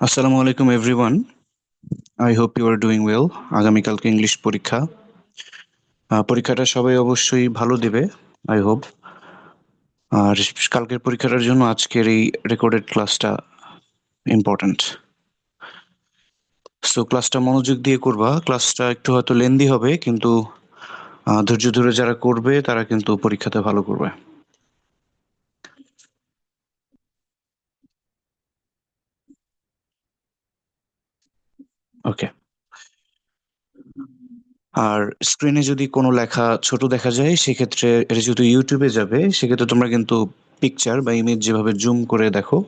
আসসালামু আলাইকুম everyone. I hope you are doing well. আগামীকালকে ইংলিশ পরীক্ষা। পরীক্ষাটা সবাই অবশ্যই ভালো দেবে, আই হোপ। আর কালকের পরীক্ষাটার জন্য আজকের এই রেকর্ডেড ক্লাসটা ইম্পর্ট্যান্ট। সো ক্লাসটা মনোযোগ দিয়ে করবা। ক্লাসটা একটু হয়তো লেন্দি হবে, কিন্তু ধৈর্য ধরে যারা করবে তারা কিন্তু পরীক্ষাতে ভালো করবে। ওকে। আর স্ক্রিনে যদি কোনো লেখা ছোট দেখা যায়, সেক্ষেত্রে এটা যেহেতু ইউটিউবে যাবে, সেক্ষেত্রে তোমরা কিন্তু পিকচার বা ইমেজ যেভাবে জুম করে দেখো,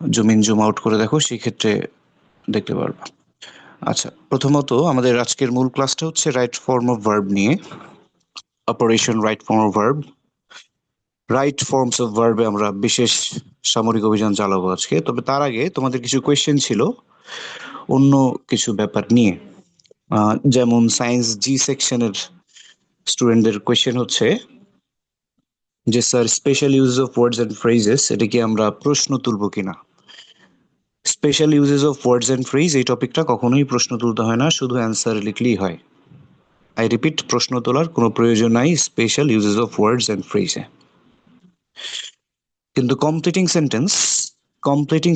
জুম ইন জুম আউট করে দেখো, সেই ক্ষেত্রে দেখতে পারবা। আচ্ছা, প্রথমত আমাদের আজকের মূল ক্লাসটা হচ্ছে রাইট ফর্ম অফ ভার্ব নিয়ে। Operation right form of verb, right forms of ভার্বে আমরা বিশেষ সামরিক অভিযান চালাবো আজকে। তবে তার আগে তোমাদের কিছু কোয়েশ্চেন ছিল অন্য কিছু ব্যাপার নিয়ে। যেমন সায়েন্স জি সেকশনের স্টুডেন্টদের কোয়েশ্চেন হচ্ছে যে sir, special use of words and phrases এটা কি আমরা প্রশ্ন তুলবো কিনা। Special uses of words and phrase এই টপিকটা কখনোই প্রশ্ন তুলতে হয় না, শুধু অ্যান্সার লিখলেই হয়। আই রিপিট, প্রশ্ন তোলার কোনো প্রয়োজন নাই special uses of words and ফ্রেজে। কিন্তু কমপ্লিটিং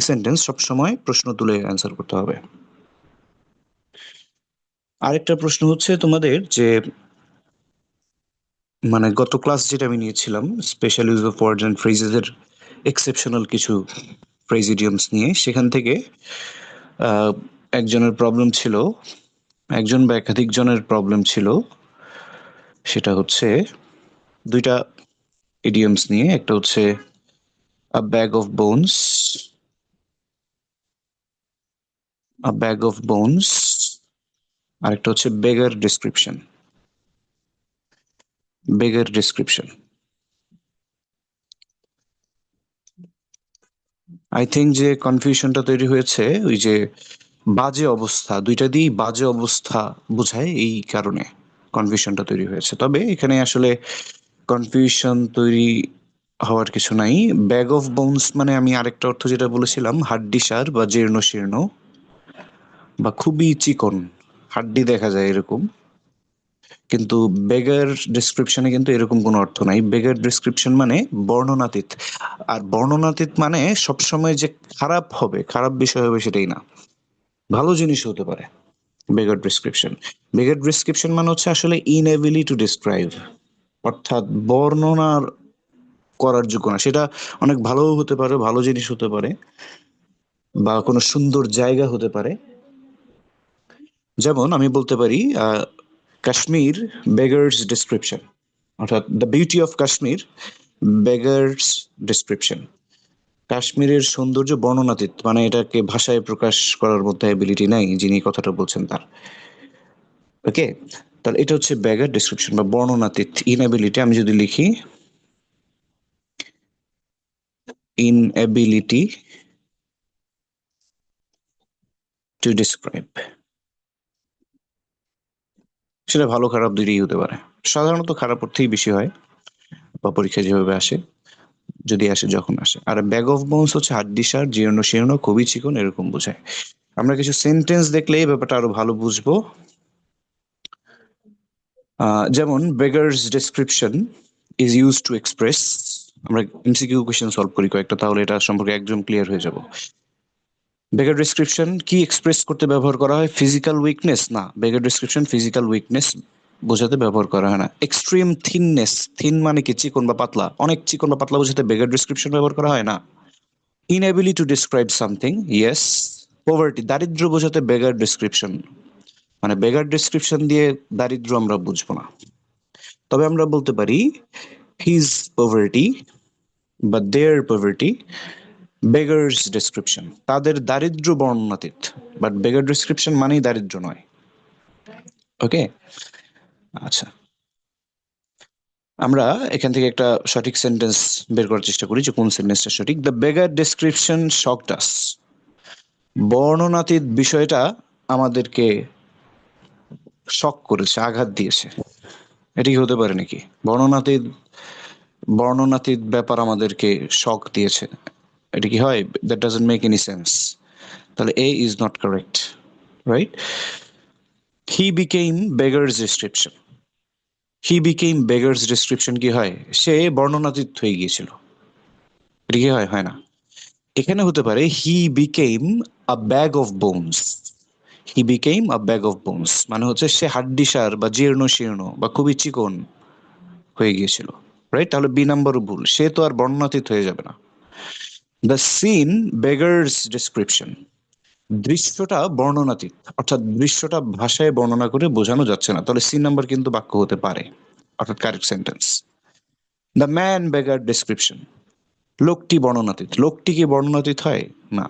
সেন্টেন্স সবসময় প্রশ্ন তুলে অ্যান্সার করতে হবে। আরেকটা প্রশ্ন হচ্ছে তোমাদের যে, মানে গত ক্লাস যেটা আমি নিয়েছিলাম special use of words and phrases এর এক্সেপশনাল কিছু ফ্রেজ ইডিয়মস নিয়ে, সেখান থেকে আহ, একজনের প্রবলেম ছিল, একজন বা একাধিক জনের প্রবলেম ছিল। সেটা হচ্ছে দুইটা ইডিয়মস নিয়ে, একটা হচ্ছে a bag of bones, a bag of bones, আরেকটা হচ্ছে beggar description. Beggar description, I think যে কনফিউশনটা তৈরি হয়েছে ওই যে বাজে অবস্থা, দুইটা দিয়েই বাজে অবস্থা বোঝায়, এই কারণে কনফিউশনটা তৈরি হয়েছে। তবে এখানে আসলে কনফিউশন তৈরি হওয়ার কিছু নাই। ব্যাগ অফ বোনস মানে আমি আরেকটা অর্থ যেটা বলেছিলাম, হাড্ডিসার বা জীর্ণ শীর্ণ বা খুবই চিকন, হাড্ডি দেখা যায় এরকম। কিন্তু বেগার ডেসক্রিপশনে কিন্তু এরকম কোনো অর্থ নাই। বেগার ডেসক্রিপশন মানে বর্ণনাতীত। আর বর্ণনাতীত মানে সবসময় যে খারাপ হবে, খারাপ বিষয় হবে সেটাই না, ভালো জিনিস হতে পারে। বেগার ডেসক্রিপশন, বেগার ডেসক্রিপশন মানে হচ্ছে আসলে ইনএবিলিটি টু ডিসক্রাইব, অর্থাৎ বর্ণনার করার যোগ্য না। সেটা অনেক ভালোও হতে পারে, ভালো জিনিস হতে পারে, বা কোনো সুন্দর জায়গা হতে পারে। যেমন আমি বলতে পারি কাশ্মীর বেগার্স ডিসক্রিপশন, অর্থাৎ the beauty of Kashmir beggars description. কাশ্মীরের সৌন্দর্য বর্ণনাতীত, মানে এটাকে ভাষায় প্রকাশ করার মধ্যে অ্যাবিলিটি নাই যিনি কথাটা বলছেন তার। ওকে, তাহলে এটা হচ্ছে বেগার ডিসক্রিপশন বা বর্ণনাতীত, ইনএবিলিটি। আমি যদি লিখি ইনএবিলিটি টু ডিসক্রাইব, সেটা ভালো খারাপ দুইটাই হতে পারে। সাধারণত খারাপ অর্থেই বেশি হয়, বা পরীক্ষায় যেভাবে আসে, যদি আসে, যখন আসে। আর ব্যাগ অফ বোনস হচ্ছে হাড্ডিসার, জীর্ণ শীর্ণ, খুবই চিকন, এরকম বোঝায়। আমরা কিছু সেন্টেন্স দেখলে এই ব্যাপারটা আরো ভালো বুঝবো। যেমন beggars description is use to express, আমরা এমসিকিউ কোয়েশ্চেন সলভ করি কয়েকটা, তাহলে এটা সম্পর্কে একদম ক্লিয়ার হয়ে যাব। বেগার ডেসক্রিপশন কি এক্সপ্রেস করতে ব্যবহার করা হয়? ফিজিক্যাল উইকনেস না, বেগার ডেসক্রিপশন ফিজিক্যাল উইকনেস বোঝাতে ব্যবহার করা হয় না। এক্সট্রিম থিননেস, থিন মানে কি চিকন বা পাতলা, অনেক চিকন বা পাতলা বোঝাতে বেগার ডেসক্রিপশন ব্যবহার করা হয় না। Inability to describe something, yes. Poverty, দারিদ্র বোঝাতে বেগার ডেসক্রিপশন, মানে বেগার ডেসক্রিপশন দিয়ে দারিদ্র আমরা বুঝবো না। তবে আমরা বলতে পারি হিজ পভার্টি বা দেয়ার পভার্টি বেগার্স ডেসক্রিপশন, তাদের দারিদ্র বর্ণনাতীত। বাট বেগার ডেসক্রিপশন মানেই দারিদ্র নয়। ওকে, আচ্ছা, আমরা এখান থেকে একটা সঠিক সেন্টেন্স বের করার চেষ্টা করি যে কোন সেন্টেন্সটা সঠিক। দ্য বেগার ডেসক্রিপশন শকড আস, বর্ণনাতীত বিষয়টা আমাদেরকে শক করেছে, আঘাত দিয়েছে। এটি কি হতে পারে নাকি? বর্ণনাতীত বর্ণনাতীত ব্যাপার আমাদেরকে শক দিয়েছে। এটা কি হয়? That doesn't make any sense. তাহলে A is not correct, right? He became beggars description. He became beggars description কি হয়? সে বর্ণনাতীত হয়ে গিয়েছিল। এটা কি হয়? হয় না। এখানে হতে পারে he became a bag of bones. He became a bag of bones মানে হচ্ছে সে হাড্ডিসার বা জীর্ণ শীর্ণ বা খুবই চিকন হয়ে গিয়েছিল, রাইট? তাহলে বি নাম্বারও ভুল, সে তো আর বর্ণনাতীত হয়ে যাবে না। দ্য সিন বেগার্স ডিসক্রিপশন, দৃশ্যটা বর্ণনাতীত, অর্থাৎ দৃশ্যটা ভাষায় বর্ণনা করে বোঝানো যাচ্ছে না, তাহলে সি নাম্বার কিন্তু বাক্য হতে পারে, অর্থাৎ correct sentence. The man বেগার description, লোকটি বর্ণনাতীত। লোকটি কি বর্ণনাতীত হয়? না।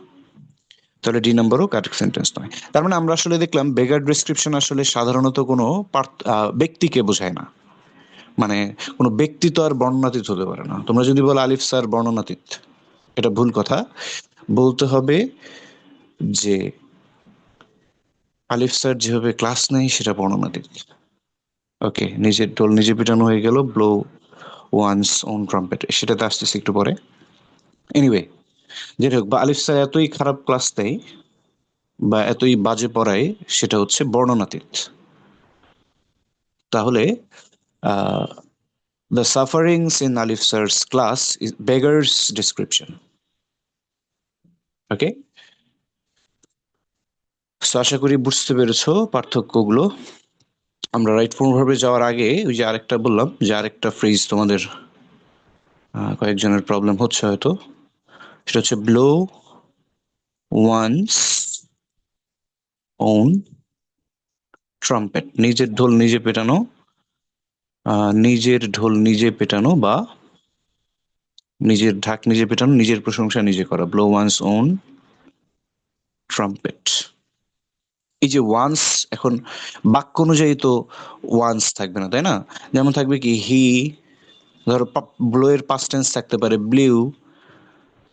তাহলে ডি নাম্বারও কারেক্ট সেন্টেন্স নয়। তার মানে আমরা আসলে দেখলাম বেগার ডিসক্রিপশন আসলে সাধারণত কোনো ব্যক্তিকে বোঝায় না। মানে কোনো ব্যক্তি তো আর বর্ণনাতীত হতে পারে না। তোমরা যদি বলো আলিফ স্যার বর্ণনাতীত, এটা ভুল কথা। বলতে হবে যে আলিফ স্যার যেভাবে ক্লাস নেয় সেটা বর্ণনাতীত। ওকে, নিজের ঢোল নিজে পিটানো হয়ে গেল, ব্লো ওয়ান্স ওন ট্রাম্পেট, সেটাতে আসতেছি একটু পরে। এনিওয়ে, যেটা হোক, বা আলিফ স্যার এতই খারাপ ক্লাস দেয় বা এতই বাজে পড়ায়, সেটা হচ্ছে বর্ণনাতীত। তাহলে the sufferings in Alif sir's class is beggars description. Okay, so আশা করি বুঝতে পেরেছো পার্থক্যগুলো। আমরা রাইট ফর্ম ভার্বে যাওয়ার আগে ওই যে আরেকটা বললাম, যে আরেকটা ফ্রেজ তোমাদের কয়েকজনের প্রবলেম হচ্ছে হয়তো, সেটা হচ্ছে ব্লো ওয়ান্স ওন ট্রাম্পেট, নিজের ঢোল নিজে পেটানো। নিজের ঢোল নিজে পেটানো বা নিজের ঢাক নিজে পেটানো, নিজের প্রশংসা নিজে করা, ব্লো ওয়ান্স ওন ট্রাম্পেট। এই যে ওয়ান্স, এখন বাক্য অনুযায়ী তো ওয়ান্স থাকবে না, তাই না? যেমন থাকবে কি হি, ধরো ব্লো এর পাস্ট টেন্স থাকতে পারে ব্লিউ,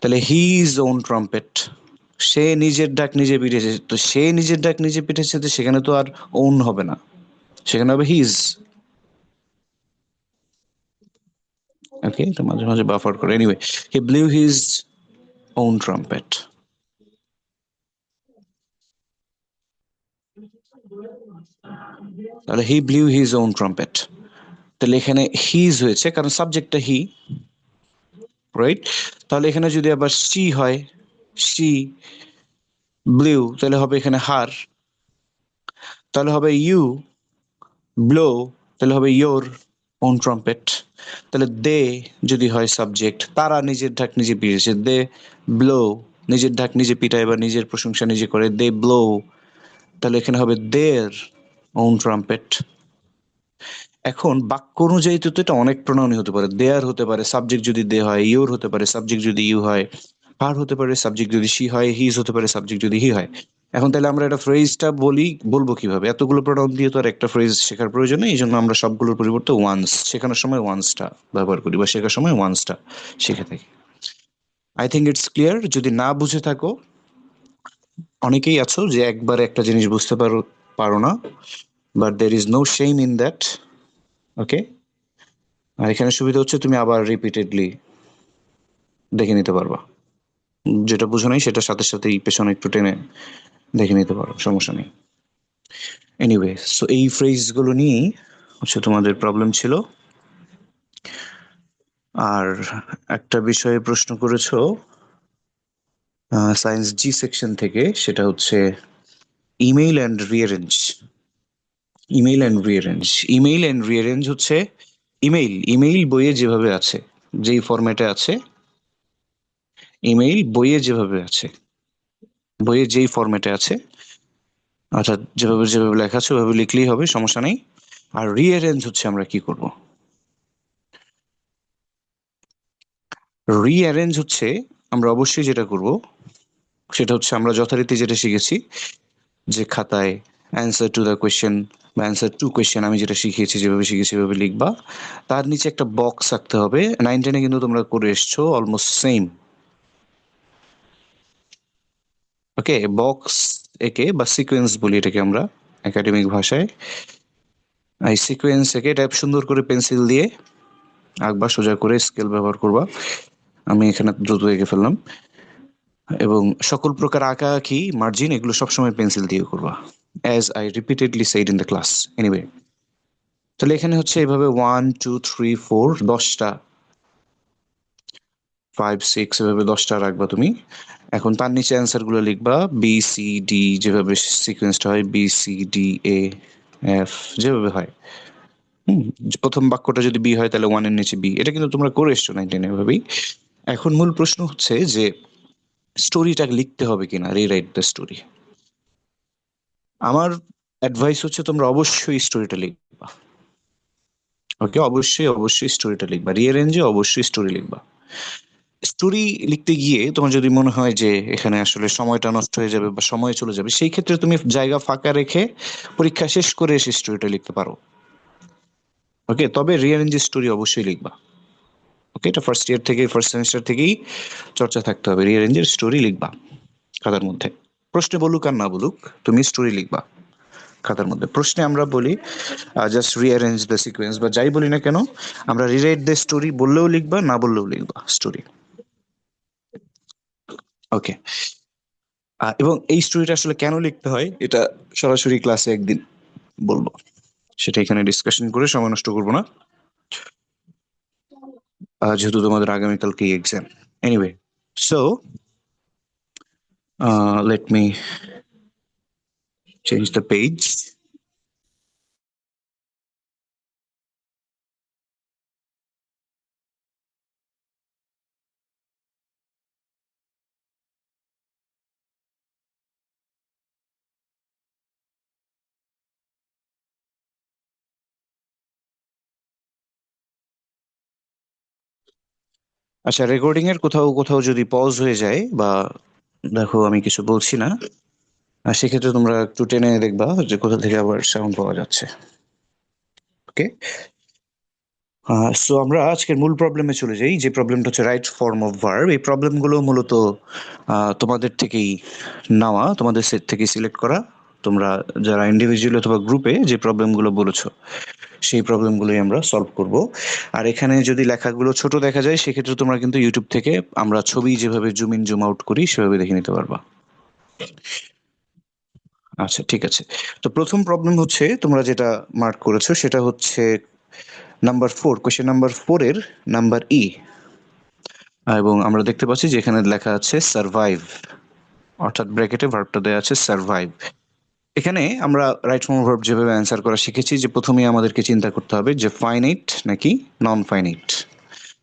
তাহলে হি ইজ ওন ট্রাম্পেট, সে নিজের ডাক নিজে পিটেছে। তো সে নিজের ডাক নিজে পিটেছে, তো সেখানে তো আর ওন হবে না, সেখানে হবে হিজ। ওকে, তো মাঝে মাঝে বাফার করে। এনিওয়ে, হি ব্লিউ হিজ ওন ট্রাম্পেট। তাহলে হি ব্লিউ হিজ ওন ট্রাম্পেট, তাহলে এখানে হিজ হয়েছে কারণ সাবজেক্টটা হি, রাইট? তাহলে এখানে যদি আবার সি হয়, সি ব্লিউ, তাহলে হবে এখানে হার, তাহলে হবে ইউ ব্লো, তাহলে হবে ইয়োর ওন ট্রাম্পেট। তাহলে দে যদি হয় সাবজেক্ট, তারা নিজের ঢাক নিজে পিটেছে, দে ব্লো, নিজের ঢাক নিজে পিটায় বা নিজের প্রশংসা নিজে করে, দে ব্লো, তাহলে এখানে হবে দের ওন ট্রাম্পেট। এখন বাক্য অনুযায়ী তো এটা অনেক প্রণয়নী হতে পারে, দেয়ার হতে পারে সাবজেক্ট যদি দে হয়, ইউর হতে পারে সাবজেক্ট যদি ইউ হয়, হার হতে পারে সাবজেক্ট যদি সি হয়, হিজ হতে পারে সাবজেক্ট যদি হি হয়। এখন তাহলে আমরা একটা ফ্রেজটা বলবো কিভাবে? এতগুলো প্রোনাউন দিয়ে তো আর একটা ফ্রেজ শেখার প্রয়োজন নেই, এই জন্য আমরা সবগুলোর পরিবর্তে ওয়ান্স, শেখানোর সময় ওয়ান্সটা ব্যবহার করি বা শেখার সময় ওয়ান্সটা শিখে থাকি। I think it's clear. যদি না বুঝে থাকো, অনেকেই আছো যে একবারে একটা জিনিস বুঝতে পারো না, but there is no shame in that. Okay, আর এখানে সুবিধা হচ্ছে তুমি আবার রিপিটেডলি দেখে নিতে পারবা, যেটা বুঝো নাই সেটা সাথে সাথেই পেছনে একটু টেনে দেখে নিতে পারো, সমস্যা নেই। এনিওয়ে, সো এই ফ্রেজগুলো নিয়েই হচ্ছে তোমাদের প্রবলেম ছিল। আর একটা বিষয়ে প্রশ্ন করেছো সায়েন্স জি সেকশন থেকে, সেটা হচ্ছে email and rearrange. Email and rearrange, email and rearrange হচ্ছে ইমেইল, ইমেইল বইয়ে যেভাবে আছে, যেই ফরম্যাটে আছে, ইমেইল বইয়ে যেভাবে আছে, বইয়ে যেই ফরম্যাটে আছে, অর্থাৎ যেভাবে যেভাবে লেখা আছে ওভাবে লিখলেই হবে, সমস্যা নেই। আর রিঅ্যারেঞ্জ হচ্ছে আমরা কি করব? রিঅ্যারেঞ্জ হচ্ছে আমরা অবশ্যই যেটা করব সেটা হচ্ছে আমরা যথারীতি যেটা শিখেছি, যে খাতায় অ্যান্সার টু দ্য কোয়েশ্চেন বা অ্যান্সার টু কোয়েশ্চেন আমি যেটা শিখিয়েছি, যেভাবে শিখেছি সেভাবে লিখবা। তার নিচে একটা বক্স রাখতে হবে, 9-10-এ কিন্তু তোমরা করে এসছো অলমোস্ট সেম। ওকে, বক্স একে বা সিকোয়েন্স বলি এটাকে আমরা একাডেমিক ভাষায়। এই সিকোয়েন্স একে এটা সুন্দর করে পেন্সিল দিয়ে আঁকবা, সোজা করে স্কেল ব্যবহার করবা। আমি এখানে দ্রুত এঁকে ফেললাম। এবং সকল প্রকার আঁকাআঁকি, মার্জিন এগুলো সবসময় পেন্সিল দিয়ে করবা, as I repeatedly said in the class. Anyway, তাহলে এখানে হচ্ছে এভাবে 1 2 3 4 10টা, 5 6 এভাবে 10টা রাখবা তুমি। এখন তার নিচে অ্যান্সার গুলো লিখবা, বি সি ডি, যেভাবে সিকোয়েন্সটা হয়, B C D E F, যেভাবে হয়। প্রথম বাক্যটা যদি বি হয় তাহলে 1 এর নিচে বি। এটা কিন্তু তোমরা করে এসছো 9-10 এভাবেই। এখন মূল প্রশ্ন হচ্ছে যে স্টোরিটা লিখতে হবে কিনা, রিরাইট দ্য স্টোরি। আমার অ্যাডভাইস হচ্ছে তোমরা অবশ্যই স্টোরিটা লিখবা। ওকে, অবশ্যই অবশ্যই স্টোরিটা লিখবা, রিঅ্যারেঞ্জে অবশ্যই স্টোরি লিখবা। স্টোরি লিখতে গিয়ে তোমার যদি মনে হয় যে এখানে আসলে সময়টা নষ্ট হয়ে যাবে বা সময় চলে যাবে, সেই ক্ষেত্রে তুমি জায়গা ফাঁকা রেখে পরীক্ষা শেষ করে এসে স্টোরিটা লিখতে পারো। ওকে, তবে রিঅ্যারেঞ্জ স্টোরি অবশ্যই লিখবা। ওকে, এটা ফার্স্ট ইয়ার থেকে, ফার্স্ট সেমিস্টার থেকেই চর্চা থাকতে হবে, রিঅ্যারেঞ্জের স্টোরি লিখবা খাতার মধ্যে। প্রশ্নে বলুক আর না বলুক, তুমি স্টোরি লিখবা খাতার মধ্যে। প্রশ্নে আমরা বলি জাস্ট রিঅ্যারেঞ্জ দ্য সিকোয়েন্স, বা যাই বলি না কেন, আমরা রিরাইট দ্য স্টোরি বললেও লিখবা, না বললেও লিখবা স্টোরি। ওকে, এবং এই স্টোরিটা আসলে কেন লিখতে হয় এটা সরাসরি ক্লাসে একদিন বলবো, সেটা এখানে ডিসকাশন করে সময় নষ্ট করবো না, যেহেতু তোমাদের আগামীকালকে exam. Anyway, so let me change the page. আচ্ছা, রেকর্ডিং এর কোথাও কোথাও যদি পজ হয়ে যায় বা দেখো আমি কিছু বলছি না, সেক্ষেত্রে তোমরা একটু টেনে দেখবা যে কোথা থেকে আবার সাউন্ড পাওয়া যাচ্ছে। ওকে, সো আমরা আজকের মূল প্রবলেমে চলে যাই, যে প্রবলেমটা হচ্ছে রাইট ফর্ম অফ ভার্ব। এই প্রবলেমগুলো মূলত তোমাদের থেকেই নেওয়া, তোমাদের সেট থেকে সিলেক্ট করা। তোমরা যারা ইন্ডিভিজুয়াল অথবা গ্রুপে যে প্রবলেমগুলো বলেছো, সেই প্রবলেমগুলোই আমরা সলভ করব। আর এখানে যদি লেখাগুলো ছোট দেখা যায়, সেক্ষেত্রে তোমরা কিন্তু ইউটিউব থেকে আমরা ছবি যেভাবে জুম ইন জুম আউট করি সেভাবে দেখে নিতে পারবা। আচ্ছা, ঠিক আছে। তো প্রথম প্রবলেম হচ্ছে, তোমরা যেটা মার্ক করেছো সেটা হচ্ছে নাম্বার 4, কোয়েশ্চেন নাম্বার 4 এর নাম্বার ই। এবং আমরা দেখতে পাচ্ছি যে এখানে লেখা আছে সার্ভাইভ, অর্থাৎ ব্র্যাকেটে ভার্বটা দেওয়া আছে সার্ভাইভ। এখানে আমরা রাইট ফর্ম ভার্ব যেভাবে অ্যান্সার করা শিখেছি, যে প্রথমেই আমাদেরকে চিন্তা করতে হবে যে ফাইনাইট নাকি নন ফাইনাইট।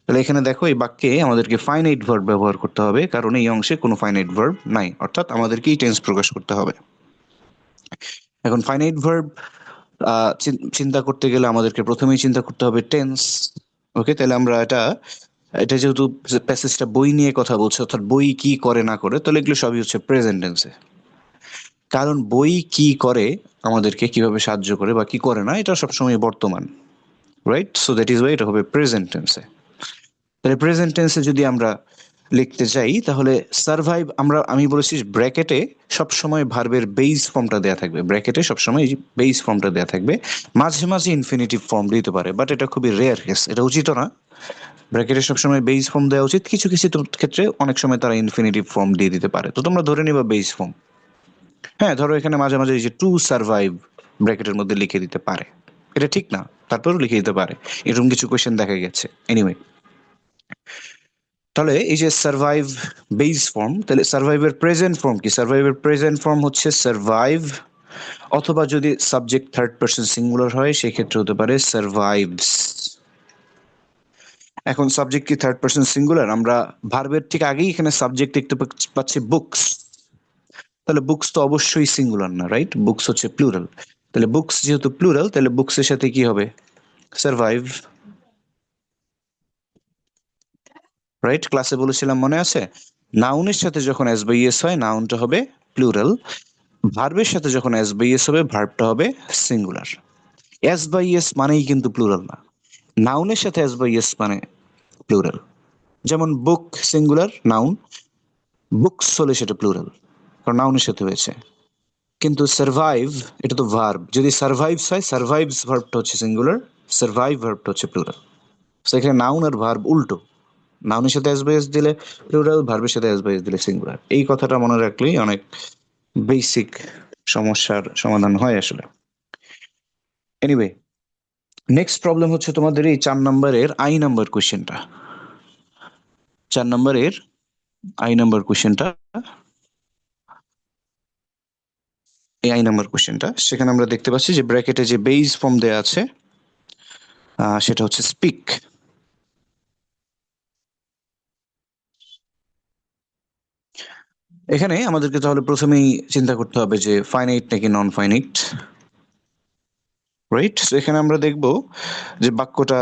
তাহলে এখানে দেখো, এই বাক্যে আমাদেরকে ফাইনাইট ভার্ব ব্যবহার করতে হবে, কারণ এই অংশে কোনো ফাইনাইট ভার্ব নাই, অর্থাৎ আমাদেরকেই টেন্স প্রকাশ করতে হবে। এখন ফাইনাইট ভার্ব চিন্তা করতে গেলে আমাদেরকে প্রথমেই চিন্তা করতে হবে টেন্স। ওকে, তাহলে আমরা এটা এটা যেহেতু প্যাসেজটা বই নিয়ে কথা বলছে, অর্থাৎ বই কি করে না করে, তাহলে এগুলো সবই হচ্ছে প্রেজেন্ট টেন্সে। কারণ বই কি করে, আমাদেরকে কিভাবে সাহায্য করে বা কি করে না, এটা সবসময় বর্তমান, right? So that is Y এটা হবে প্রেজেন্ট টেন্সে। তাহলে প্রেজেন্ট টেন্সে যদি আমরা লিখতে চাই, তাহলে সার্ভাইভ, আমি বলেছি ব্র্যাকেটে সবসময় ভার্বের বেস ফর্মটা দেয়া থাকবে, ব্র্যাকেটে সবসময় বেস ফর্মটা দেয়া থাকবে। মাঝে মাঝে ইনফিনিটিভ ফর্ম দিতে পারে, বাট এটা খুবই রেয়ার কেস, এটা উচিত না। ব্র্যাকেটে সবসময় বেস ফর্ম দেওয়া উচিত, কিছু কিছু ক্ষেত্রে অনেক সময় তারা ইনফিনিটিভ ফর্ম দিয়ে দিতে পারে, তো তোমরা ধরে নিবা বেস ফর্ম। হ্যাঁ, ধরো এখানে মাঝে মাঝে এই যে টু সার্ভাইভ ব্র্যাকেটের মধ্যে লিখে দিতে পারে, এটা ঠিক না, তারপরেও লিখে দিতে পারে, এরকম কিছু কোয়েশ্চেন দেখা গেছে। এনিওয়ে, তাহলে এই যে সার্ভাইভ বেস ফর্ম, তাহলে সার্ভাইভের প্রেজেন্ট ফর্ম কি? সার্ভাইভের প্রেজেন্ট ফর্ম হচ্ছে সার্ভাইভ, অথবা যদি সাবজেক্ট থার্ড পারসন সিঙ্গুলার হয় সেক্ষেত্রে হতে পারে সার্ভাইভস। এখন সাবজেক্ট কি থার্ড পারসন সিঙ্গুলার? আমরা ভার্বের ঠিক আগেই এখানে সাবজেক্ট দেখতে পাচ্ছি বুকস, তাহলে বুকস তো অবশ্যই সিঙ্গুলার না, রাইট? বুকস হচ্ছে প্লুরাল, তাহলে বুকস যেহেতু প্লুরাল, তাহলে বুকসের সাথে কি হবে? Survive, right? ক্লাসে বলেছিলাম, মনে আছে? নাউনের সাথে যখন এস বাই এস হয়, নাউনটা হবে প্লুরাল, ভার্বের সাথে যখন এস বাই এস হবে, ভার্বটা হবে সিঙ্গুলার। এস বাই এস মানেই কিন্তু প্লুরাল না, নাউনের সাথে এস বাই এস মানে প্লুরাল। যেমন বুক সিঙ্গুলার নাউন, বুকস হলে সেটা প্লুরাল, কারণ নাউনের সাথে হয়েছে। কিন্তু সার্ভাইভ, এটা তো ভার্ব, যদি সার্ভাইভস হয়, সার্ভাইভস ভার্বটা হচ্ছে সিঙ্গুলার, সার্ভাইভ ভার্বটা হচ্ছে প্লুরাল। তো এখানে নাউন আর ভার্ব উল্টো, নাউনের সাথে এস বাই এস দিলে প্লুরাল, ভার্বের সাথে এস বাই এস দিলে সিঙ্গুলার। এই কথাটা মনে রাখলেই অনেক বেসিক সমস্যার সমাধান হয় আসলে। এনিওয়ে, নেক্সট প্রবলেম হচ্ছে তোমাদের এই 4 নম্বরের আই নাম্বার কোশ্চেনটা। 4 নম্বরের আই নাম্বার কোশ্চেনটা, এই আই নাম্বার কোশ্চেনটা, সেখানে আমরা দেখতে পাচ্ছি যে ব্র্যাকেটে যে বেস ফর্ম দেয়া আছে সেটা হচ্ছে স্পিক। এখানে আমাদেরকে তাহলে প্রথমেই চিন্তা করতে হবে যে ফাইনাইট নাকি নন ফাইনাইট, রাইট? তো এখানে আমরা দেখব যে বাক্যটা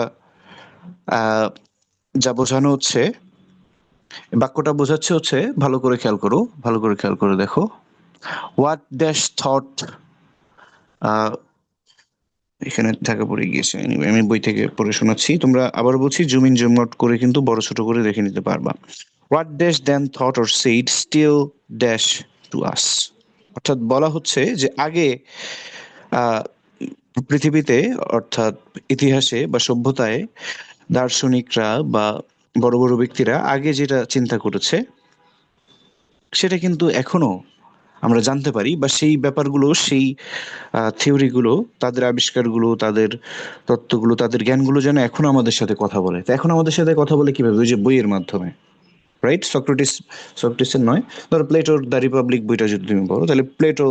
যা বোঝানো হচ্ছে, বাক্যটা বোঝাচ্ছে হচ্ছে, ভালো করে খেয়াল করো, ভালো করে খেয়াল করে দেখো, হোয়াট ড্যাশ থট, এখানে ঢাকা পড়ে গিয়েছে। Anyway, আমি বই থেকে পড়ে শোনাচ্ছি, তোমরা আবার বলছি জুম ইন জুম আউট করে কিন্তু বড় ছোট করে দেখে নিতে পারবা। What dash then thought or said still dash to us, অর্থাৎ বলা হচ্ছে যে আগে আহ, পৃথিবীতে অর্থাৎ ইতিহাসে বা সভ্যতায় দার্শনিকরা বা বড় বড় ব্যক্তিরা আগে যেটা চিন্তা করেছে সেটা কিন্তু এখনো আমরা জানতে পারি, বা সেই ব্যাপারগুলো, সেই থিওরিগুলো, তাদের আবিষ্কারগুলো, তাদের তত্ত্বগুলো, তাদের জ্ঞানগুলো যেন এখনো আমাদের সাথে কথা বলে। তো এখন আমাদের সাথে কথা বলে কিভাবে? ওই যে বইয়ের মাধ্যমে, রাইট? সক্রেটিসের নয়, ধরো প্লেটোর দ্য রিপাবলিক বইটা যদি তুমি পড়ো, তাহলে প্লেটো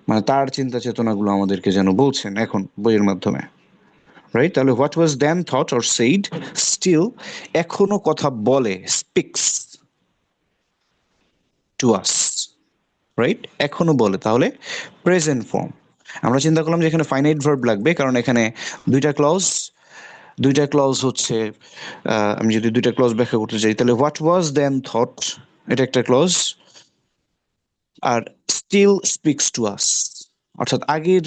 মানে তার চিন্তা চেতনাগুলো আমাদেরকে যেন বলছেন এখন বইয়ের মাধ্যমে, রাইট? তাহলে what was then thought or said still, এখনো কথা বলে, স্পিক্স টু আস, রাইট? এখনো বলে, তাহলে প্রেজেন্ট ফর্ম। আমরা চিন্তা করলাম যে এখানে ফাইনাইট ভার্ব লাগবে, কারণ এখানে দুইটা ক্লজ, দুইটা ক্লজ হচ্ছে, আমি যদি দুইটা ক্লজ ব্যাখ্যা করতে চাই, তাহলে হোয়াট ওয়াজ দেন থট, এটা একটা ক্লজ, আর স্টিল স্পিক্স টু আস, অর্থাৎ আগের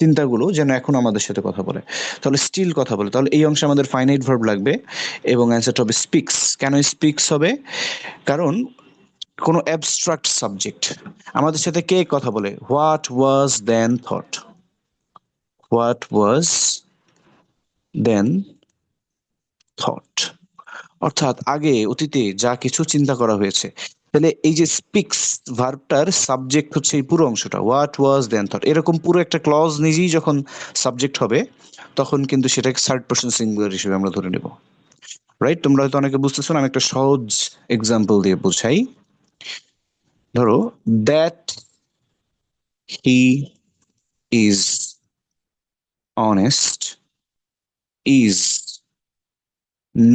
চিন্তাগুলো যেন এখন আমাদের সাথে কথা বলে, তাহলে স্টিল কথা বলে, তাহলে এই অংশে আমাদের ফাইনাইট ভার্ব লাগবে এবং অ্যান্সারটা হবে স্পিক্স। কেন স্পিক্স হবে? কারণ কোনো অ্যাবস্ট্রাক্ট সাবজেক্ট আমাদের সাথে কে কথা বলে? What was then thought, what was then thought, অর্থাৎ আগে অতীতে যা কিছু চিন্তা করা হয়েছে। তাহলে এই যে স্পিক্স ভার্বটার সাবজেক্ট হচ্ছে এই পুরো অংশটা, হোয়াট ওয়াজ দেন থট, এরকম পুরো একটা ক্লজ নিজেই যখন সাবজেক্ট হবে তখন কিন্তু সেটাকে থার্ড পারসন সিঙ্গুলার হিসেবে আমরা ধরে নেব, রাইট? তোমরা হয়তো অনেকে বুঝতেছো না, আমি একটা সহজ এক্সাম্পল দিয়ে বোঝাই। ধরো, that he is honest is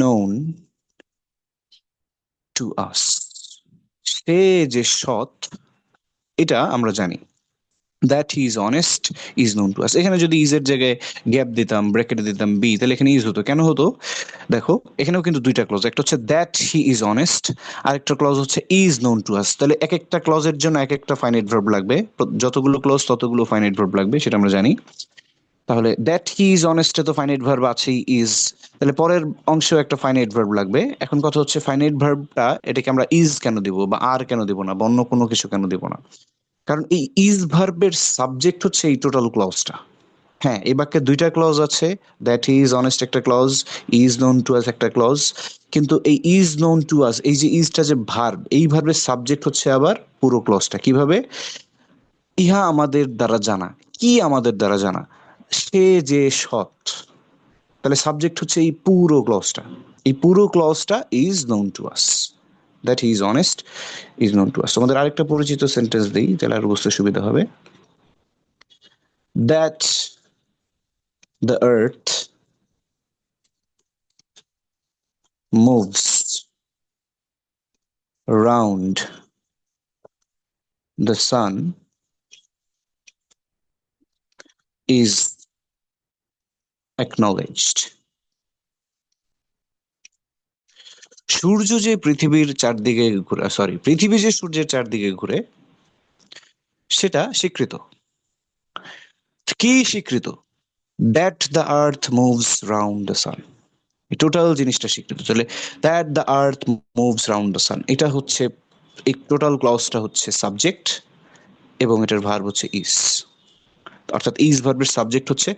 known to us, সে যে সৎ এটা আমরা জানি। That he is honest is known to us, এখানে যদি ইজ এর জায়গায় গ্যাপ দিতাম, ব্র্যাকেটে দিতাম বি, তাহলে এখানে ইজ হতো। কেন হতো? দেখো এখানেও কিন্তু দুইটা ক্লজ, একটা হচ্ছে দ্যাট হি ইজ অনেস্ট, আর একটা ক্লজ হচ্ছে ইজ নোন টু আস। তাহলে এক একটা ক্লজের জন্য এক একটা ফাইনাইট ভার্ব লাগবে, যতগুলো ক্লজ ততগুলো ফাইনাইট ভার্ব লাগবে, সেটা আমরা জানি। তাহলে দ্যাট হি ইজ অনেস্টে তো ফাইনাইট ভার্ব আছেই, ইজ, তাহলে পরের অংশেও একটা ফাইনাইট ভার্ব লাগবে। এখন কথা হচ্ছে ফাইনাইট ভার্বটা এটাকে আমরা ইজ কেন দিব, বা আর কেন দিব না, বা অন্য কোনো কিছু কেন দিব না? কারণ এই ইজ ভার্বের সাবজেক্ট হচ্ছে এই টোটাল ক্লজটা। হ্যাঁ, এই বাক্যে দুইটা ক্লজ আছে, দ্যাট হি ইজ অনেস্ট একটা clause, is known to us একটা ক্লজ, কিন্তু এই ইজ নোন টু আস, এই যে ইজটা যে ভার্ব, এই ভার্বের সাবজেক্ট হচ্ছে আবার পুরো ক্লজটা। কিভাবে? ইহা আমাদের দ্বারা জানা, কি আমাদের দ্বারা জানা? সে যে সৎ, তাহলে সাবজেক্ট হচ্ছে এই পুরো ক্লজটা, এই পুরো ক্লজটা is known to us, that he is honest is known to us. তোমাদের আরেকটা পরিচিত সেন্টেন্স দিই, তাহলে আরো বুঝতে সুবিধা হবে। That the earth moves around the sun is acknowledged. সূর্য যে পৃথিবীর চারদিকে ঘুরে, সরি, পৃথিবী যে সূর্যের চারদিকে ঘুরে সেটা স্বীকৃত। কি স্বীকৃত? That the earth moves round the sun, total জিনিসটা স্বীকৃত। তাহলে that the earth moves round the sun, এটা হচ্ছে, এই টোটাল ক্লজটা হচ্ছে সাবজেক্ট, এবং এটার ভার্ব হচ্ছে ইজ, অর্থাৎ ইজ ভার্বের সাবজেক্ট হচ্ছে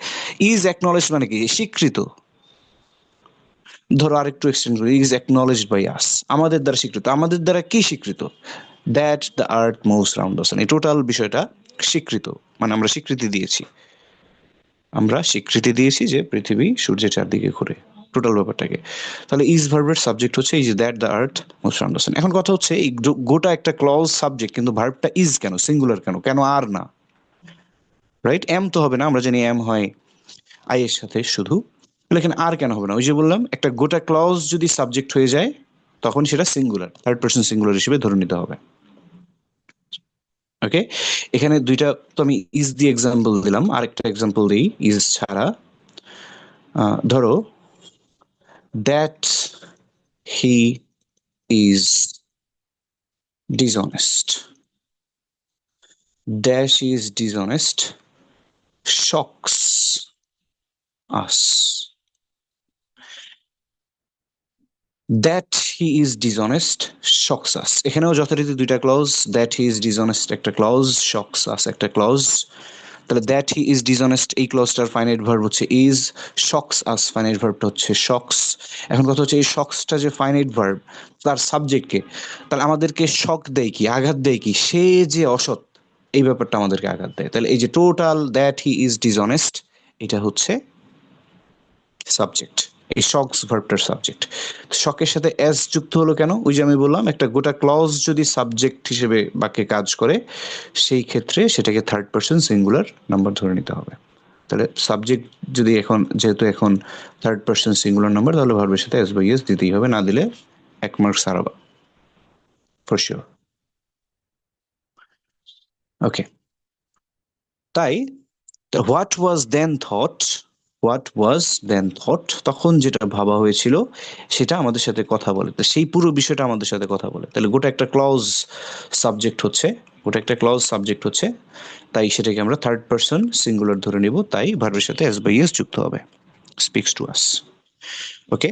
ইজ। অ্যাকনলেজ মানে কি? স্বীকৃত। ধরো আরেকটু এক্সটেন্ড করি, ইজ অ্যাকনলেজড বাই আস, আমাদের দ্বারা স্বীকৃত। আমাদের দ্বারা কি স্বীকৃত? That the earth moves round the sun. এই টোটাল বিষয়টা স্বীকৃত, মানে আমরা স্বীকৃতি দিয়েছি, আমরা স্বীকৃতি দিয়েছি যে পৃথিবী সূর্যের চারদিকে ঘুরে, টোটাল ব্যাপারটাকে। তাহলে ইজ ভার্বের সাবজেক্ট হচ্ছে এই যে that the earth moves round the sun. এখন কথা হচ্ছে এই গোটা একটা ক্লজ সাবজেক্ট, কিন্তু ভার্বটা ইজ কেন, সিঙ্গুলার কেন, কেন আর না? রাইট, এম তো হবে না, আমরা জানি এম হয় আই এর সাথে শুধু, লেকিন আর কেন হবে না? ওই যে বললাম, একটা গোটা ক্লজ যদি সাবজেক্ট হয়ে যায় তখন সেটা সিঙ্গুলার, থার্ড পার্সন সিঙ্গুলার হিসেবে ধরে নিতে হবে। ওকে, এখানে দুইটা তো আমি ইজ দিয়ে এক্সাম্পল দিলাম, আরেকটা এক্সাম্পল দিই ইজ ছাড়া। ধরো that he is dishonest, dash is dishonest shocks us, that he is dishonest shocks us. এখানেও যথারীতি দুইটা clause, that he is dishonest একটা ক্লজ, শক্স আস একটা ক্লজ। তাহলে দ্যাট হি ইজ ডিসঅনেস্ট এই ক্লজটার ফাইনাইট ভার্ব হচ্ছে ইজ, শক্স আস ফাইনাইট ভার্বটা হচ্ছে শক্স। এখন কথা হচ্ছে এই শক্সটা যে ফাইনাইট ভার্ব, তার সাবজেক্টকে, তাহলে আমাদেরকে শক দেয় কি, আঘাত দেয় কি, সে যে অসৎ, এই ব্যাপারটা আমাদেরকে আঘাত দেয়। তাহলে এই যে total that he is dishonest, এটা হচ্ছে সাবজেক্ট, এই শকস ভার্বটার সাবজেক্ট। শকের সাথে এস যুক্ত হলো কেন? ওই যে আমি বললাম, একটা গোটা ক্লজ যদি সাবজেক্ট হিসেবে বাক্যে কাজ করে, সেই ক্ষেত্রে সেটাকে থার্ড পার্সন সিঙ্গুলার নাম্বার ধরে নিতে হবে। তাহলে সাবজেক্ট যদি এখন, যেহেতু এখন থার্ড পার্সন সিঙ্গুলার নাম্বার, তাহলে ভার্বের সাথে এস বাই এস দিতেই হবে, না দিলে 1 মার্কস হারাবা ফর শিওর। ওকে, তাই what was then thought, what was then thought, তখন যেটা ভাবা হয়েছিল সেটা আমাদের সাথে কথা বলে, তো সেই পুরো বিষয়টা আমাদের সাথে কথা বলে। তাহলে গোটা একটা ক্লজ সাবজেক্ট হচ্ছে, গোটা একটা ক্লজ সাবজেক্ট হচ্ছে, তাই সেটাকে আমরা থার্ড পার্সন সিঙ্গুলার ধরে নিব, তাই ভার্বের সাথে এস বাই এস যুক্ত হবে, স্পিক্স টু আস। ওকে,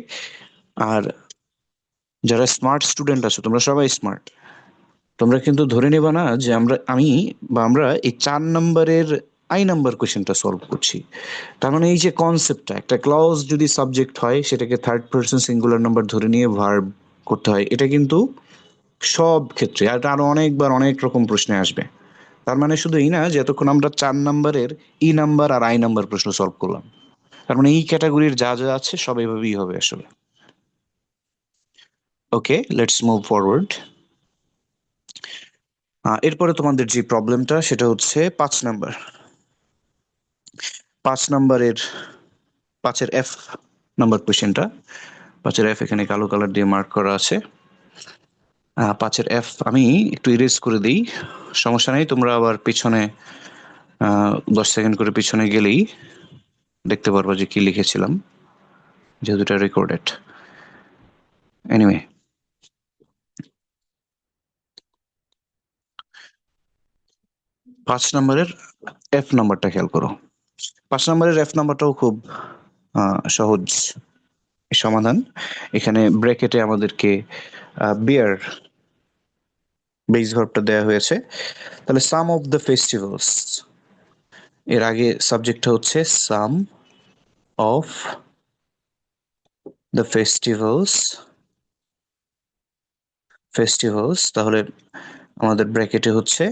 আর যারা স্মার্ট স্টুডেন্ট আছো, তোমরা সবাই স্মার্ট, তোমরা কিন্তু ধরে নেবা না যে আমরা এই 4 নম্বরের আই নাম্বার কোয়েশ্চেনটা সলভ করছি। তার মানে এই যে কনসেপ্টটা, একটা ক্লজ যদি সাবজেক্ট হয় সেটাকে থার্ড পার্সন সিঙ্গুলার নাম্বার ধরে নিয়ে ভার্ব করতে হয়, এটা কিন্তু সব ক্ষেত্রে, আর আরো অনেকবার অনেক রকম প্রশ্নে আসবে। তার মানে শুধু এই না যে এতক্ষণ আমরা 4 নম্বরের ই নাম্বার আর আই নাম্বার প্রশ্ন সলভ করলাম, তার মানে এই ক্যাটাগরির যা যা আছে সব এভাবেই হবে আসলে। ওকে, লেটস মুভ ফরওয়ার্ড। এরপরে তোমাদের যে প্রবলেমটা সেটা হচ্ছে 5 নাম্বার, 5 নম্বরের 5-এর F নাম্বার কোয়েশ্চেনটা। 5-এর F এখানে কালো কালার দিয়ে মার্ক করা আছে। 5-এর F আমি একটু ইরেজ করে দিই, সমস্যা নেই, তোমরা আবার পিছনে 10 সেকেন্ড করে পিছনে গেলেই দেখতে পারবো যে কি লিখেছিলাম, যেহেতু এটা রেকর্ডেড। এনিওয়ে, 5 নম্বরের F নাম্বারটা খেয়াল করো। 5 নম্বরের F নাম্বারটাও খুব সহজ সমাধান। এখানে ব্র্যাকেটে আমাদেরকে বিয়ার বেস ভার্বটা দেওয়া হয়েছে। তাহলে সাম অফ দ্য ফেস্টিভ্যালস, এর আগে সাবজেক্টটা হচ্ছে সাম অফ দ্য ফেস্টিভ্যালস, তাহলে আমাদের ব্র্যাকেটে হচ্ছে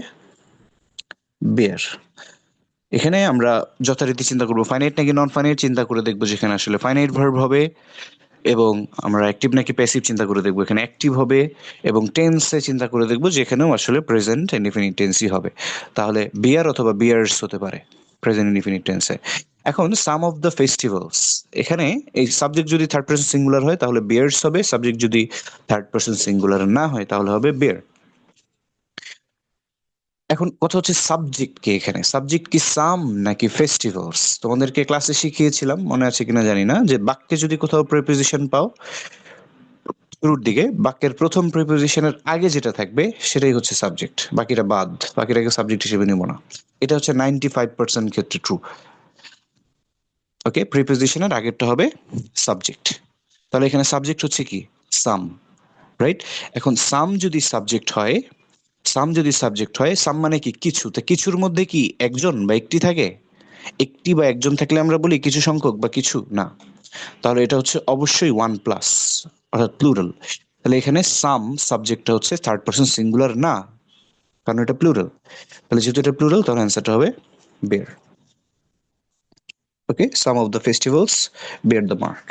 বিয়ার। এখানে আমরা যথারীতি চিন্তা করবো ফাইনাইট নাকি নন ফাইনাইট, চিন্তা করে দেখবো যেখানে আসলে ফাইনাইট ভার্ব হবে, এবং আমরা অ্যাক্টিভ নাকি প্যাসিভ চিন্তা করে দেখবো, এখানে অ্যাক্টিভ হবে, এবং টেন্সে চিন্তা করে দেখবো যেখানেও আসলে প্রেজেন্ট ইনডিফিনিট টেন্সই হবে, তাহলে বিয়ার অথবা বিয়ার্স হতে পারে প্রেজেন্ট ইনডিফিনিট টেন্সে। এখন সাম অফ দ্য ফেস্টিভ্যালস, এখানে এই সাবজেক্ট যদি থার্ড পার্সন সিঙ্গুলার হয় তাহলে বিয়ার্স হবে, সাবজেক্ট যদি থার্ড পার্সন সিঙ্গুলার না হয় তাহলে হবে বিয়ার। এখন কথা হচ্ছে সাবজেক্ট কে, এখানে সাবজেক্ট কি সাম নাকি ফেস্টিভ্যালস? তোমাদেরকে ক্লাসে শিখিয়েছিলাম, মনে আছে কিনা জানি না, যে বাক্যে যদি কোথাও প্রিপোজিশন পাও শুরুর দিকে, বাক্যের প্রথম প্রিপোজিশনের আগে যেটা থাকবে সেটাই হচ্ছে সাবজেক্ট, বাকিটা বাদ, বাকিটাকে সাবজেক্ট হিসেবে নিব না। এটা হচ্ছে 95% ক্ষেত্রে ট্রু। ওকে, প্রিপোজিশনের আগেরটা হবে সাবজেক্ট, তাহলে এখানে সাবজেক্ট হচ্ছে কি, সাম, রাইট? এখন সাম মানে কি, কিছু, তো কিছুর মধ্যে কি একজন বা একটি থাকে? একটি বা একজন থাকলে আমরা বলি কিছু সংখ্যক বা কিছু না, তাহলে এটা হচ্ছে অবশ্যই ওয়ান প্লাস, অর্থাৎ প্লুরাল। তাহলে এখানে সাম সাবজেক্টটা হচ্ছে থার্ড পারসন সিঙ্গুলার না, কারণ এটা প্লুরাল। তাহলে যেহেতু এটা প্লুরাল, তাহলে অ্যান্সারটা হবে বের। ওকে, সাম অফ দ্য ফেস্টিভ্যালস বের দ্য মার্ক।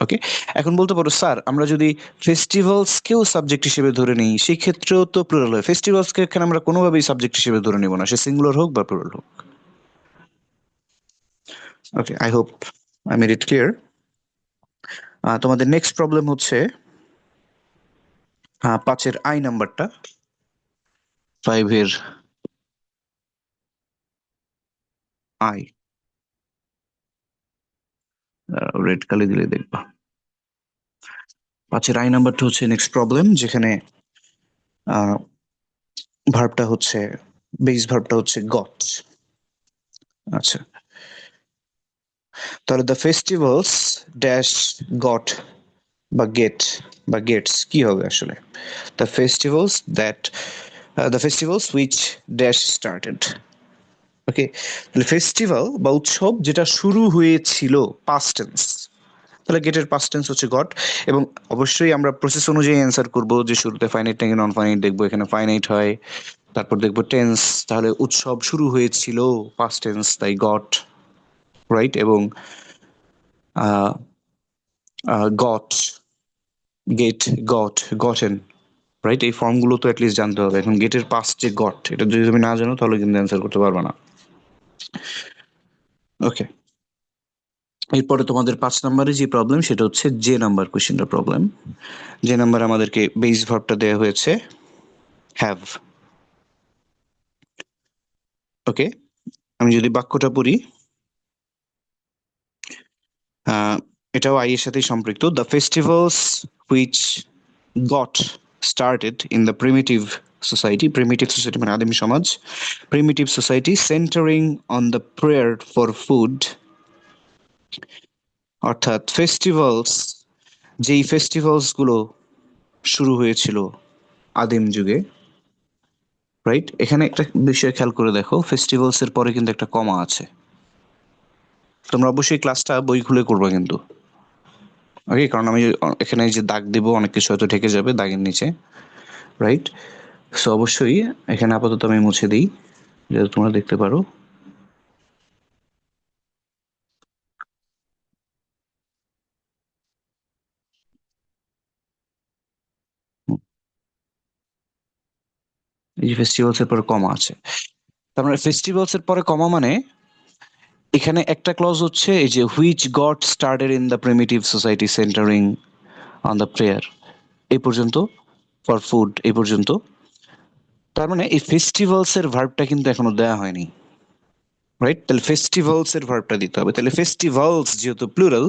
ওকে, এখন বলতে পারো স্যার আমরা যদি ফেস্টিভ্যালস কেও সাবজেক্ট হিসেবে ধরে নিই সেই ক্ষেত্রেও তো প্লুরাল হয়, ফেস্টিভ্যালস কে এখানে আমরা কোনোভাবেই সাবজেক্ট হিসেবে ধরে নিব না, সে সিঙ্গুলার হোক বা প্লুরাল হোক। Okay, I hope I made it clear. তোমাদের নেক্সট প্রবলেম হচ্ছে পাঁচের আই নাম্বারটা, ফাইভের আই, রেড কালি দিলে দেখবা। পাঁচের আই নাম্বারটা হচ্ছে নেক্সট প্রবলেম, যেখানে ভার্বটা হচ্ছে, বেস ভার্বটা হচ্ছে গট। আচ্ছা, তাহলে দ্য ফেস্টিভ্যালস ড্যাশ গট বা গেট বা গেটস কি হবে আসলে? The festivals that, the festivals which dash started. Okay, তাহলে ফেস্টিভ্যাল বা উৎসব যেটা শুরু হয়েছিল, পাস্ট টেন্স, তাহলে গেটের পাস্ট টেন্স হচ্ছে গট। এবং অবশ্যই আমরা প্রসেস অনুযায়ী অ্যান্সার করব, যে শুরুতে ফাইনাইট নাকি নন ফাইনাইট দেখবো, এখানে ফাইনাইট হয়, তারপর দেখবো টেন্স, তাহলে উৎসব শুরু হয়েছিল, পাস্ট টেন্স, তাই গট, রাইট। এবং got, get, got, gotten, right, এই ফর্মগুলো তো অ্যাটলিস্ট জানতে হবে। এখন গেটের পাস্ট যে গট, এটা যদি তুমি না জানো তাহলে কিন্তু অ্যান্সার করতে পারবে না। ওকে, এরপরে তোমাদের 5 নম্বরে যে প্রবলেম সেটা হচ্ছে যে নাম্বার কোশ্চেনটা প্রবলেম। যে নাম্বার আমাদেরকে বেস ভার্বটা দেওয়া হয়েছে হ্যাভ। ওকে, আমি যদি বাক্যটা পড়ি, এটাও আই এর সাথেই সম্পৃক্ত। The festivals which got started in the primitive society, primitive society মানে আদিম সমাজ, primitive society centering on the prayer for food, অর্থাৎ ফেস্টিভ্যালস, যেই ফেস্টিভ্যালস গুলো শুরু হয়েছিল আদিম যুগে, রাইট। এখানে একটা বিষয় খেয়াল করে দেখো, ফেস্টিভ্যালস এর পরে কিন্তু একটা কমা আছে। তোমরা অবশ্যই ক্লাসটা বই খুলে করবে কিন্তু, ওকে, কারণ আমি এখানে যে দাগ দিব অনেক কিছু হয়তো ঢেকে যাবে দাগের নিচে, রাইট। সো অবশ্যই এখানে আপাতত আমি মুছে দিই যাতে তোমরা দেখতে পারো। এই যে ফেস্টিভ্যালস এর পরে কমা আছে, তার মানে ফেস্টিভ্যালস এর পরে কমা মানে এখানে একটা ক্লজ হচ্ছে এই যে which got started in the primitive society centering on the prayer, এই পর্যন্ত, ফর ফুড এই পর্যন্ত। তার মানে এই ফেস্টিভ্যালস এর ভার্বটা কিন্তু এখনো দেয়া হয়নি, রাইট। তাহলে ফেস্টিভ্যালস এর ভার্বটা দিতে হবে। তাহলে ফেস্টিভ্যালস যেহেতু প্লুরাল,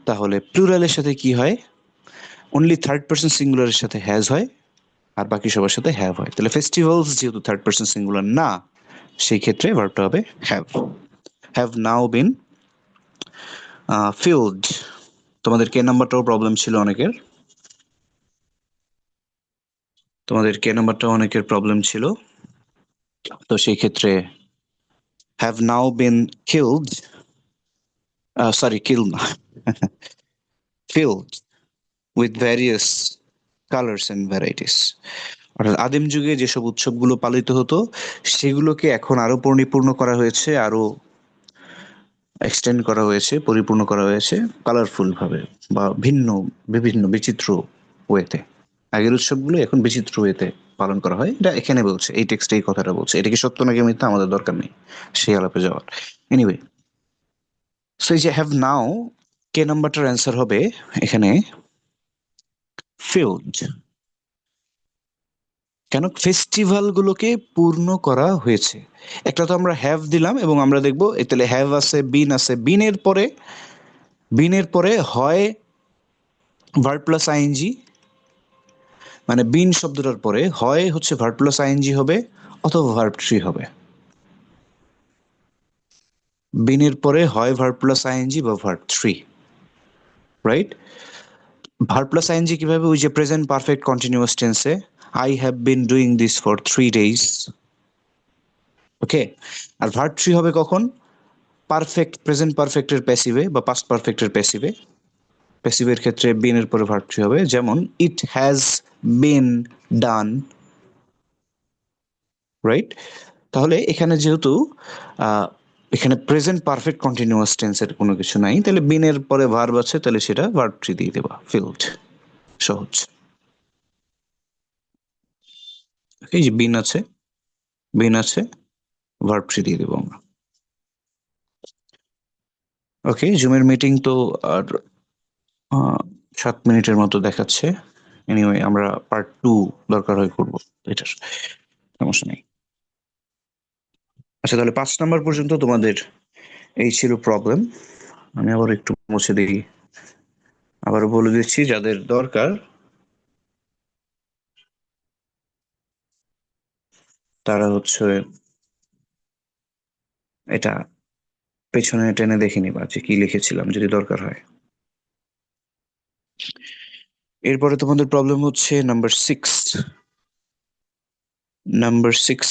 তাহলে প্লুরালের সাথে কি হয়, অনলি থার্ড পারসন সিঙ্গুলারের সাথে হ্যাজ হয়, আর বাকি সবার সাথে হ্যাভ হয়। তাহলে ফেস্টিভ্যালস যেহেতু থার্ড পারসন সিঙ্গুলার না, সেই ক্ষেত্রে ভার্বটা হবে have. Have now been filled. তোমাদের কে নাম্বারটাও প্রবলেম ছিল অনেকের, তোমাদের কে নাম্বারটাও অনেকের প্রবলেম ছিল। তো সেই ক্ষেত্রে have now been killed, sorry kill না, filled with various colours and varieties. অর্থাৎ আদিম যুগে যেসব উৎসবগুলো পালিত হতো সেগুলোকে এখন আরো পরিপূর্ণ করা হয়েছে, আরো এক্সটেন্ড করা হয়েছে, পরিপূর্ণ করা হয়েছে কালারফুল ভাবে বা ভিন্ন, বিভিন্ন বিচিত্র ওয়েতে। আগের উৎসবগুলো এখন বিচিত্র ওয়েতে পালন করা হয়, এটা এখানে বলছে, এই টেক্সটে এই কথাটা বলছে। এটা কি সত্য নাকি মিথ্যা আমাদের দরকার নেই সেই আলাপে যাওয়ার। এনিওয়ে, সো এই যে হ্যাভ নাও, কে নাম্বারটার অ্যান্সার হবে এখানে ফিল্ড। কেন? ফেস্টিভ্যাল গুলোকে পূর্ণ করা হয়েছে। একটা তো আমরা হ্যাভ দিলাম এবং আমরা দেখবো তাহলে হ্যাভ আছে, বিন আছে, বিনের পরে, বিনের পরে হয় ভার্ব প্লাস আইএনজি, মানে বিন শব্দটার পরে হয় হচ্ছে ভার্ব প্লাস আইএনজি হবে অথবা ভার্ব থ্রি হবে। বিনের পরে হয় ভার্ব প্লাস আইএনজি বা verb three, right. Verb plus ING কিভাবে? ওই যে প্রেজেন্ট পারফেক্ট কন্টিনিউয়াস টেন্সে I have been doing this for 3 days, okay. আর ভার্ব থ্রি হবে কখন? পারফেক্ট প্রেজেন্ট পারফেক্টের প্যাসিভে বা পাস্ট পারফেক্টের প্যাসিভে, প্যাসিভের ক্ষেত্রে বিন এর পরে ভার্ব টু হবে, যেমন it has been done, right? তাহলে এখানে যেহেতু আহ, এখানে প্রেজেন্ট পারফেক্ট কন্টিনিউয়াস টেন্সের কোনো কিছু নাই, তাহলে বিন এর পরে ভার্ব আছে, তাহলে সেটা ভার্ব থ্রি দিয়ে দেবা, ফিল্ড। সহজ। এই যে বিন আছে, বিন আছে, ভার্ব থ্রি দিয়ে দেবো আমরা। ওকে, জুমের মিটিং তো আর 7 মিনিটের মতো দেখাচ্ছে। এনিওয়ে আমরা পার্ট টু দরকার হয় করবো এটার, সমস্যা নেই। আচ্ছা, তাহলে 5 নাম্বার পর্যন্ত তোমাদের এই ছিল প্রবলেম। আমি আবার একটু মুছে দিই, আবার বলে দিচ্ছি যাদের দরকার তারা হচ্ছে এটা পেছনে টেনে দেখে নিবা যে কি লিখেছিলাম, যদি দরকার হয়। এরপরে তোমাদের প্রবলেম হচ্ছে নাম্বার 6। নাম্বার 6,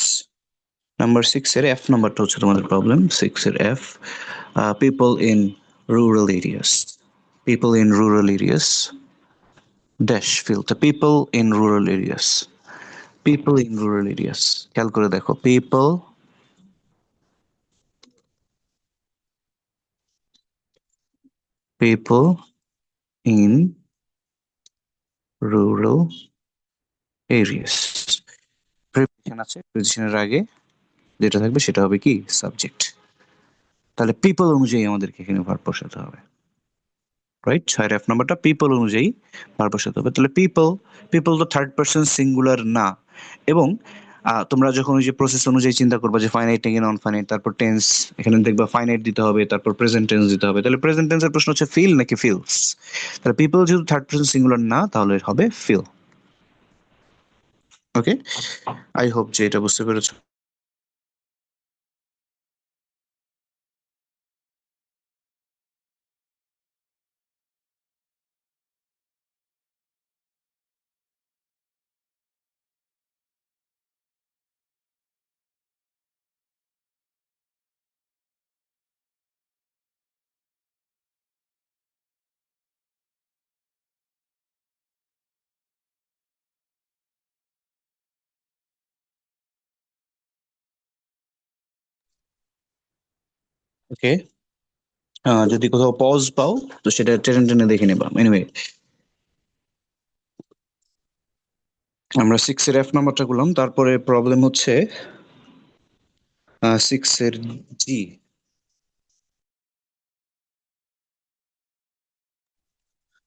নাম্বার 6 এর এফ নাম্বারটা হচ্ছে তোমাদের প্রবলেম। 6 এর F, people in rural areas. People in rural areas dash fill the people in rural areas. People in rural areas, খেয়াল করে দেখো, people, people in rural areas. Preposition আছে, প্রিপোজিশনের আগে যেটা থাকবে সেটা হবে কি, সাবজেক্ট। তাহলে পিপল অনুযায়ী আমাদেরকে এখানে ভার্ব বসাতে হবে, রাইট? 6 এর নাম্বারটা পিপল অনুযায়ী ভার্ব বসাতে হবে। তাহলে পিপল, পিপল তো থার্ড পারসন সিঙ্গুলার না, এবং তোমরা যখন ওই যে প্রসেস অনুযায়ী চিন্তা করবে যে ফাইনাইট নাকি নন ফাইনাইট, তারপর টেন্স, এখানে দেখবা ফাইনাইট দিতে হবে, তারপর প্রেজেন্ট টেন্স দিতে হবে। তাহলে প্রেজেন্ট টেন্সের প্রশ্ন হচ্ছে ফিল নাকি ফিলস। তাহলে পিপল যেহেতু থার্ড পারসন সিঙ্গুলার না, তাহলে হবে ফিল। ওকে, আই হোপ যে এটা বুঝতে পেরেছো। ওকে, যদি কোথাও পজ পাও তো সেটা টেনে টেনে দেখে নেবা। এনিওয়ে, আমরা 6 এর এফ নাম্বারটা করলাম, তারপরে প্রবলেম হচ্ছে 6 এর জি।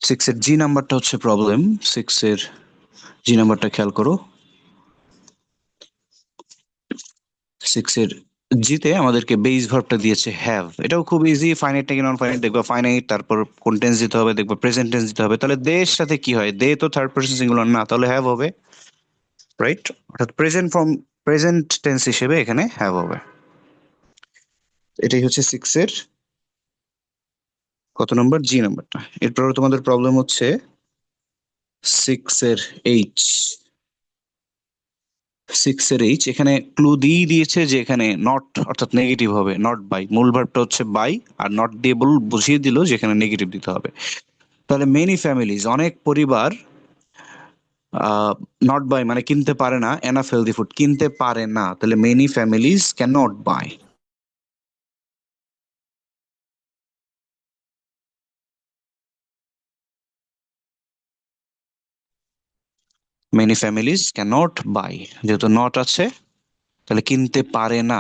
6 এর জি নাম্বারটা হচ্ছে প্রবলেম। 6 এর জি নাম্বারটা খেয়াল করো। 6 এর জিতে আমাদেরকে বেস ভার্বটা দিয়েছে হ্যাভ। এটাও খুব ইজি, ফাইনাইট নাকি নন ফাইনাইট দেখবা, ফাইনাইট তারপর কোন টেন্স দিতে হবে, দেখবা প্রেজেন্ট টেন্স দিতে হবে। তাহলে দে এর সাথে কি হয়, দে তো থার্ড পারসন সিঙ্গুলার না, তাহলে হ্যাভ হবে, রাইট? অর্থাৎ প্রেজেন্ট ফর্ম, প্রেজেন্ট টেন্স হিসেবে এখানে হ্যাভ হবে। এটাই হচ্ছে 6 এর কত নম্বর, জি নাম্বারটা। এরপর তোমাদের প্রবলেম হচ্ছে 6 এর এইচ। 6 এর এইচ এখানে ক্লু দিয়ে দিয়েছে যে এখানে নট অর্থাৎ নেগেটিভ হবে, নট বাই। মূল ভার্বটা হচ্ছে বাই, আর নট দিয়ে বুঝিয়ে দিল যে এখানে নেগেটিভ দিতে হবে। তাহলে মেনি ফ্যামিলিজ, অনেক পরিবার, নট বাই মানে কিনতে পারে না, এনাফ হেলদি ফুড কিনতে পারে না, তাহলে many families can not buy. Many families can not buy, যেহেতু নট আছে তাহলে কিনতে পারে না।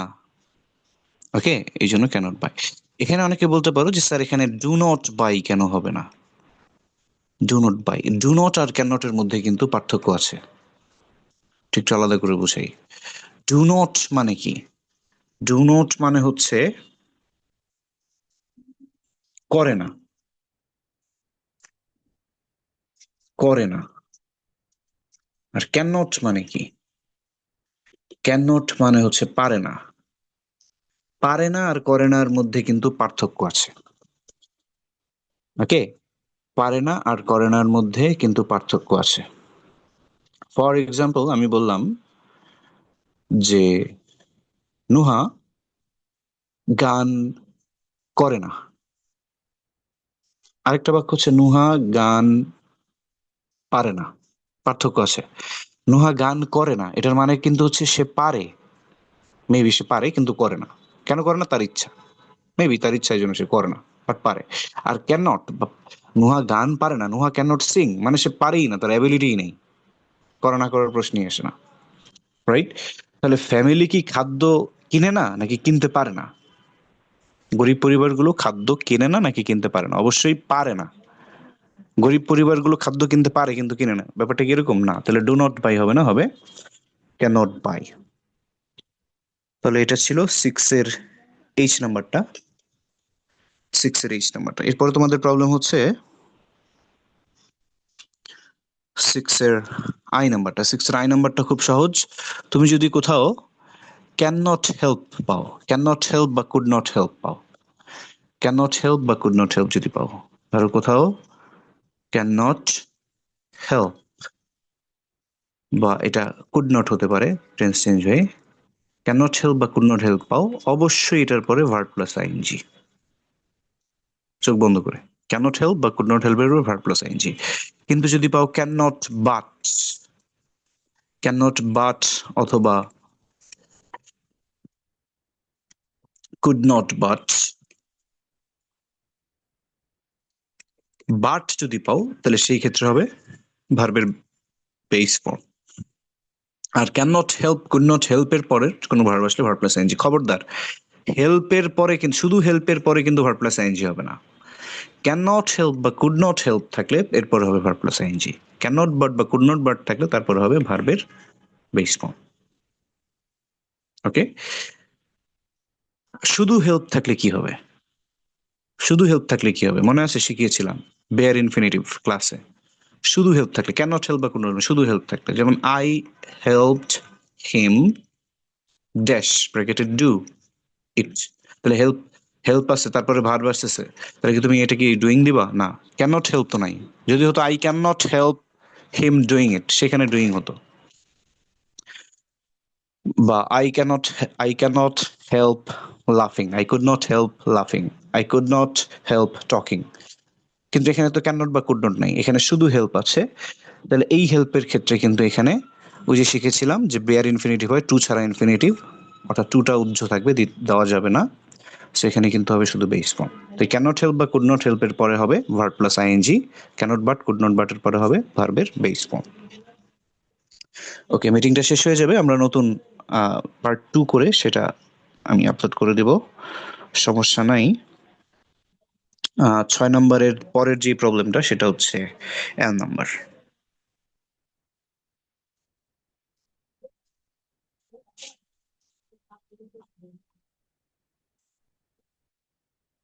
ওকে, এই জন্য ক্যানট বাই। এখানে অনেকে বলতে পারো যে স্যার এখানে ডু নট বাই কেন হবে না। Do not by, do not আর ক্যানটের মধ্যে কিন্তু পার্থক্য আছে, ঠিক আলাদা করে বুঝাই। ডু নট মানে কি, ডু নট মানে হচ্ছে করে না, করে না। আর ক্যান নট মানে কি, ক্যান নট মানে হচ্ছে পারে না। পারে না আর করে নার মধ্যে কিন্তু পার্থক্য আছে। ওকে, পারে না আর করে নার মধ্যে কিন্তু পার্থক্য আছে। ফর এক্সাম্পল আমি বললাম যে নুহা গান করে না। আরেকটা বাক্য হচ্ছে নুহা গান পারে না। পার্থক্য আছে। নুহা গান করে না এটার মানে কিন্তু হচ্ছে সে পারে, মেবি সে পারে কিন্তু করে না। কেন করে না? তার ইচ্ছা। মেবি তার ইচ্ছা, এই জন্য সে করে না, বাট পারে। আর ক্যান নট, নুহা গান পারে না, নুহা ক্যান নট সিং মানে সে পারেই না, তার অ্যাবিলিটিই নেই। করা না করার প্রশ্নই আসে না। রাইট? তাহলে ফ্যামিলি কি খাদ্য কিনে না নাকি কিনতে পারে না? গরিব পরিবারগুলো খাদ্য কেনে না নাকি কিনতে পারে না? অবশ্যই পারে না। গরিব পরিবারগুলো খাদ্য কিনতে পারে কিন্তু কিনে না, ব্যাপারটা কি এরকম? না, তাহলে ডু নট বাই হবে না, হবে ক্যান নট বাই। তাহলে এটা ছিল সিক্স এর এইচ নাম্বারটা। সিক্স এর এইচ নাম্বারটা। এরপরে তোমাদের প্রবলেম হচ্ছে সিক্স এর আই নাম্বারটা। সিক্স এর আই নাম্বারটা খুব সহজ। তুমি যদি কোথাও ক্যান নট হেল্প পাও, ক্যান নট হেল্প বা কুড নট হেল্প পাও, ক্যান নট হেল্প বা কুড নট হেল্প যদি পাও, ধরো কোথাও ক্যান নট হেল্প বা এটা কুড নট হতে পারে, টেন্স চেঞ্জ হয়ে ক্যান নট হেল্প বা কুড নট হেল্প পাও, অবশ্যই এটার পরে ভার্ব প্লাস আইএনজি। চোখ বন্ধ করে ক্যান নট হেল্প বা কুড নট হেল্প এর ভার্ব প্লাস আইএনজি। কিন্তু যদি পাও can not but, can not but অথবা কুড নট বাট, বাট যদি পাও তাহলে সেই ক্ষেত্রে হবে ভার্বের বেস ফর্ম। আর can not help could not help এর পরে কোনো ভার্ব আসলে ভার্ব প্লাস আইএনজি। খবরদার, হেল্পের পরে কিন্তু, শুধু হেল্পের পরে কিন্তু ভার্ব প্লাস আইএনজি হবে না। ক্যান নট হেল্প বা কুড নট হেল্প থাকলে এরপরে হবে verb plus ING. Can not but বা কুড নট বাট থাকলে তারপরে হবে ভার্বের বেস ফর্ম। ওকে? শুধু হেল্প থাকলে কি হবে? শুধু হেল্প থাকলে কি হবে মনে আছে? শিখিয়েছিলাম বেয়ার ইনফিনিটিভ ক্লাসে। শুধু হেল্প থাকলে ক্যান নট হেল্প বা কুড নট, শুধু হেল্প থাকলে যেমন I helped him dash bracketed do it. তাহলে হেল্প, হেল্প আছে তারপরে ভার্ব আসতেছে, তাহলে কি তুমি এটা কি ডুইং দিবা? না, ক্যান নট হেল্প তো নাই। যদি হতো I can not help him doing it, সেখানে ডুইং হতো। বা আই ক্যানট হেল্প লাফিং, আই কুড নট হেল্প লাফিং, I could not help talking. কিন্তু এখানে তো ক্যান নট বা কুড নট নাই, এখানে শুধু হেল্প আছে। তাহলে এই হেল্পের ক্ষেত্রে কিন্তু এখানে ওই যে শিখেছিলাম যে বেয়ার ইনফিনিটিভ হয় টু ছাড়া ইনফিনিটিভ, অর্থাৎ টুটা উজ্জ থাকবে, দেওয়া যাবে না, সেখানে কিন্তু হবে শুধু বেস ফর্ম। তো ক্যানট হেল্প বা কুড নট হেল্পের পরে হবে verb plus ING, can't but could not বাটের পরে হবে ভার্বের বেস ফর্ম। ওকে, মিটিংটা শেষ হয়ে যাবে, আমরা নতুন পার্ট টু করে সেটা আমি আপলোড করে দেব, সমস্যা নাই। ছয় নম্বরের পরের যে প্রবলেমটা সেটা হচ্ছে এল নাম্বার।